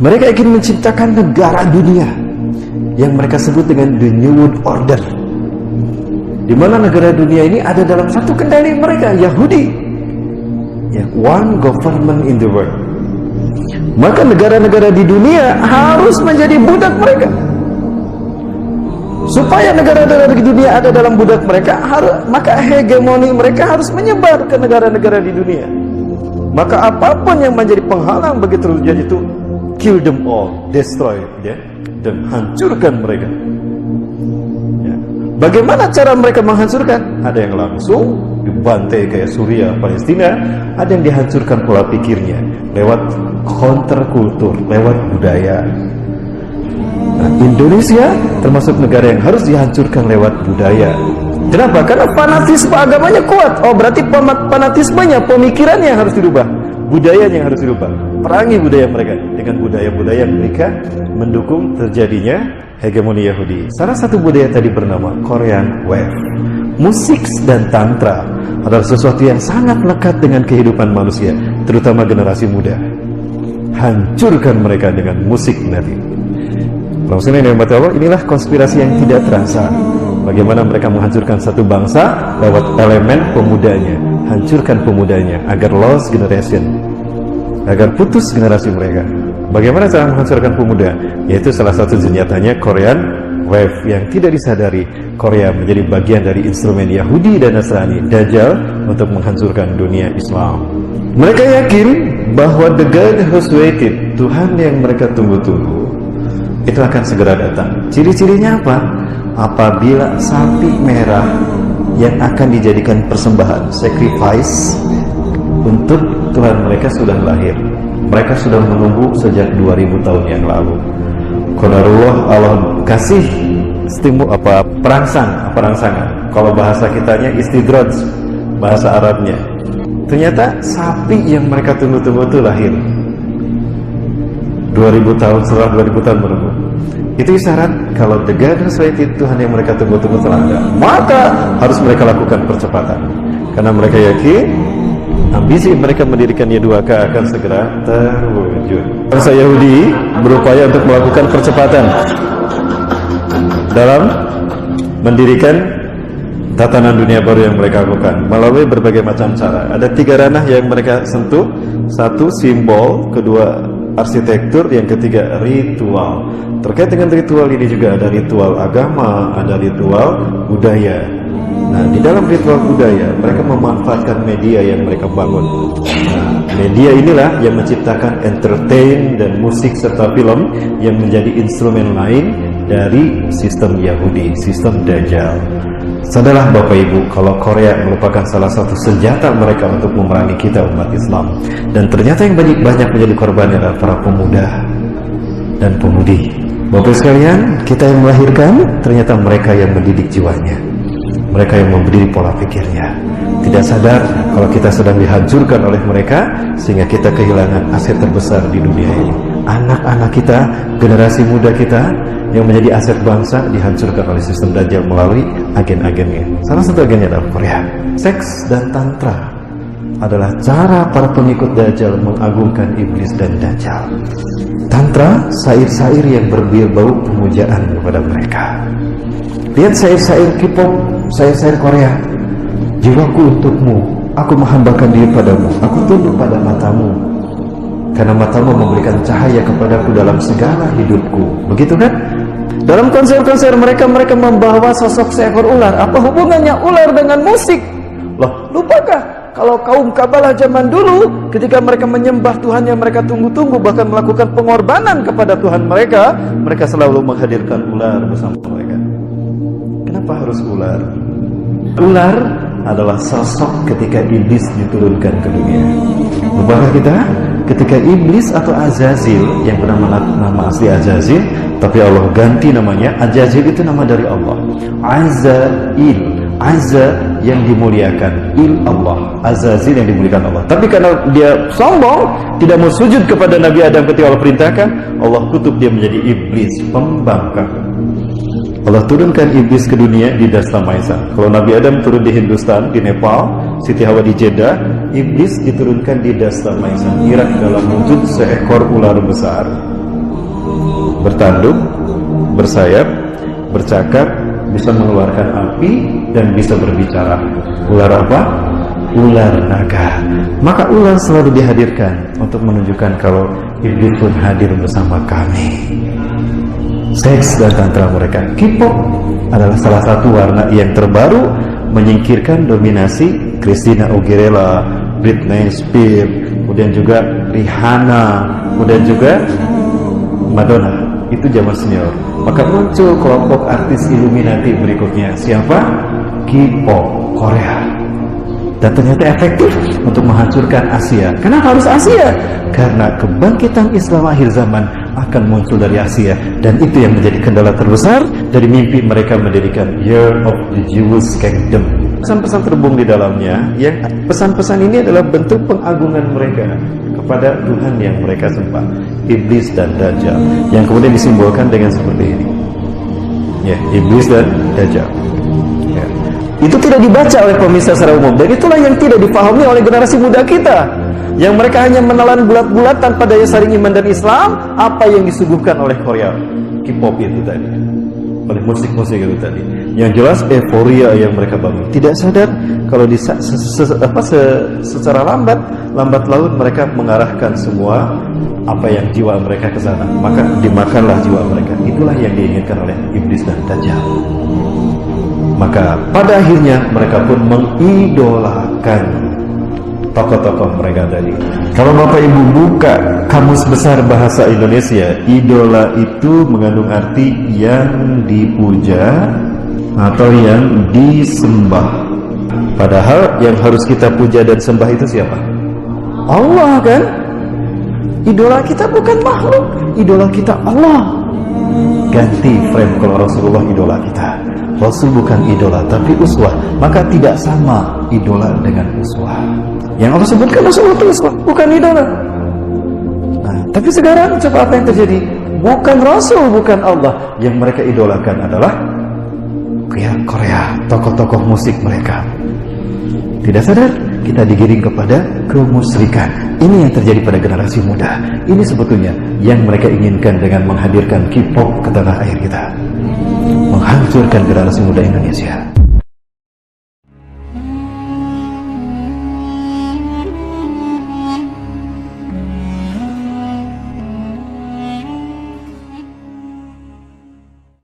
Mereka ingin menciptakan negara dunia yang mereka sebut dengan the New World Order, di mana negara dunia ini ada dalam satu kendali mereka, Yahudi, yang one government in the world. Maka negara-negara di dunia harus menjadi budak mereka. Supaya negara-negara di dunia ada dalam budak mereka, maka hegemoni mereka harus menyebar ke negara-negara di dunia. Maka apapun yang menjadi penghalang bagi terjadi itu, kill them all, destroy, ya, dan hancurkan mereka. Ya. Bagaimana cara mereka menghancurkan? Ada yang langsung dibantai kayak Suriah, Palestina. Ada yang dihancurkan pola pikirnya lewat counterkultur, lewat budaya. Nah, Indonesia termasuk negara yang harus dihancurkan lewat budaya. Kenapa? Karena fanatisme agamanya kuat. Oh, berarti fanatismenya, pemikirannya yang harus dirubah, budayanya yang harus dirubah. Perangi budaya mereka dengan budaya-budaya mereka mendukung terjadinya hegemoni Yahudi. Salah satu budaya tadi bernama Korean Wave. Musik dan tantra adalah sesuatu yang sangat lekat dengan kehidupan manusia, terutama generasi muda. Hancurkan mereka dengan musik nanti. Maksudnya inilah konspirasi yang tidak terasa. Bagaimana mereka menghancurkan satu bangsa lewat elemen pemudanya. Hancurkan pemudanya agar lost generation, agar putus generasi mereka. Bagaimana cara menghancurkan pemuda? Yaitu salah satu senjatanya Korean Wave, yang tidak disadari Korea menjadi bagian dari instrumen Yahudi dan Nasrani, Dajjal, untuk menghancurkan dunia Islam. Mereka yakin bahwa the God who's waited, Tuhan yang mereka tunggu-tunggu, itu akan segera datang. Ciri-cirinya apa? Apabila sapi merah yang akan dijadikan persembahan, sacrifice, untuk Tuhan mereka sudah lahir. Mereka sudah menunggu sejak 2000 tahun yang lalu. Qadarullah, Allah kasih perangsangan. Kalau bahasa kitanya istidraj, bahasa Arabnya. Ternyata sapi yang mereka tunggu-tunggu itu lahir. 2000 tahun setelah 2000 tahun menunggu. Itu isyarat kalau the God who's waited, Tuhan yang mereka tunggu-tunggu telah ada. Maka harus mereka lakukan percepatan, karena mereka yakin ambisi mereka mendirikan Y2K akan segera terwujud. Bangsa Yahudi berupaya untuk melakukan percepatan dalam mendirikan tatanan dunia baru yang mereka lakukan melalui berbagai macam cara. Ada 3 ranah yang mereka sentuh. 1, simbol. 2, arsitektur. Yang ketiga, ritual. Terkait dengan ritual ini juga ada ritual agama, ada ritual budaya. Nah, di dalam ritual budaya mereka memanfaatkan media yang mereka bangun. Nah, media inilah yang menciptakan entertain dan musik serta film yang menjadi instrumen lain dari sistem Yahudi, sistem Dajjal. Sadarlah Bapak Ibu, kalau Korea merupakan salah satu senjata mereka untuk memerangi kita umat Islam. Dan ternyata yang banyak menjadi korbannya adalah para pemuda dan pemudi. Bapak sekalian, kita yang melahirkan, ternyata mereka yang mendidik jiwanya, mereka yang memberi pola pikirnya. Tidak sadar kalau kita sedang dihancurkan oleh mereka, sehingga kita kehilangan aset terbesar di dunia ini. Anak-anak kita, generasi muda kita yang menjadi aset bangsa, dihancurkan oleh sistem Dajjal melalui agen-agennya. Salah satu agennya adalah Korea. Seks dan tantra adalah cara para pengikut Dajjal mengagungkan iblis dan Dajjal. Tantra, syair-syair yang berbau pemujaan kepada mereka. Lihat syair-syair K-pop, syair-syair Korea. Jiwaku untukmu, aku menghambakan diri padamu, aku tunduk pada matamu, karena matamu memberikan cahaya kepadaku dalam segala hidupku. Begitu kan? Dalam konser-konser mereka membawa sosok seekor ular. Apa hubungannya ular dengan musik? Loh, lupakah kalau kaum Kabalah zaman dulu, ketika mereka menyembah Tuhan yang mereka tunggu-tunggu, bahkan melakukan pengorbanan kepada Tuhan mereka, mereka selalu menghadirkan ular bersama mereka. Kenapa harus ular? Ular adalah sosok ketika iblis diturunkan ke dunia. Lupakah kita? Ketika iblis atau Azazil, yang bernama nama asli Azazil, tapi Allah ganti namanya. Azazil itu nama dari Allah. Azail, Azza yang dimuliakan, Il Allah, Azazil yang dimuliakan Allah. Tapi karena dia sombong, tidak mau sujud kepada Nabi Adam ketika Allah perintahkan, Allah kutuk dia menjadi iblis, pembangkang. Allah turunkan iblis ke dunia di Dasla Maisa. Kalau Nabi Adam turun di Hindustan, di Nepal, Siti Hawa di Jeddah, iblis diturunkan di Dasla Maisa, Irak, dalam wujud seekor ular besar. bertanduk, bersayap, bercakap, bisa mengeluarkan api, dan bisa berbicara. Ular apa? Ular naga. Maka ular selalu dihadirkan untuk menunjukkan kalau iblis pun hadir bersama kami. Seks dan tantra mereka. K-pop adalah salah satu warna yang terbaru menyingkirkan dominasi Christina Aguilera, Britney Spears, kemudian juga Rihanna, kemudian juga Madonna. Itu zaman senior. Maka muncul kelompok artis Illuminati berikutnya. Siapa? K-pop Korea. Dan ternyata efektif untuk menghancurkan Asia. Kenapa harus Asia? Karena kebangkitan Islam akhir zaman akan muncul dari Asia. Dan itu yang menjadi kendala terbesar dari mimpi mereka mendirikan Year of the Jewish Kingdom. Pesan-pesan terhubung di dalamnya, yang pesan-pesan ini adalah bentuk pengagungan mereka kepada Tuhan yang mereka sembah, Iblis dan Dajjal, yang kemudian disimbolkan dengan seperti ini. Ya, Iblis dan Dajjal. Ya. Itu tidak dibaca oleh pemirsa secara umum, dan itulah yang tidak dipahami oleh generasi muda kita, yang mereka hanya menelan bulat-bulat tanpa daya saring iman dan Islam apa yang disuguhkan oleh Korea, K-pop itu tadi, oleh musik-musik itu tadi. Yang jelas euforia yang mereka bangun, tidak sadar kalau secara lambat laun mereka mengarahkan semua apa yang jiwa mereka ke sana, maka dimakanlah jiwa mereka. Itulah yang diinginkan oleh Iblis dan Dajjal. Maka pada akhirnya mereka pun mengidolakan tokoh-tokoh mereka tadi. Kalau Bapak Ibu buka Kamus Besar Bahasa Indonesia, idola itu mengandung arti yang dipuja atau yang disembah. Padahal yang harus kita puja dan sembah itu siapa? Allah, kan? Idola kita bukan makhluk, idola kita Allah. Ganti frame kalau Rasulullah idola kita. Rasul bukan idola tapi uswah, maka tidak sama idola dengan uswah. Yang Allah sebutkan Rasulullah itu uswah, bukan idola. Nah, tapi sekarang coba apa yang terjadi? Bukan Rasul, bukan Allah. Yang mereka idolakan adalah Korea, tokoh-tokoh musik mereka. Tidak sadar kita digiring kepada kemusyrikan. Ini yang terjadi pada generasi muda. Ini sebetulnya yang mereka inginkan dengan menghadirkan K-pop ke tanah air kita, menghancurkan generasi muda Indonesia.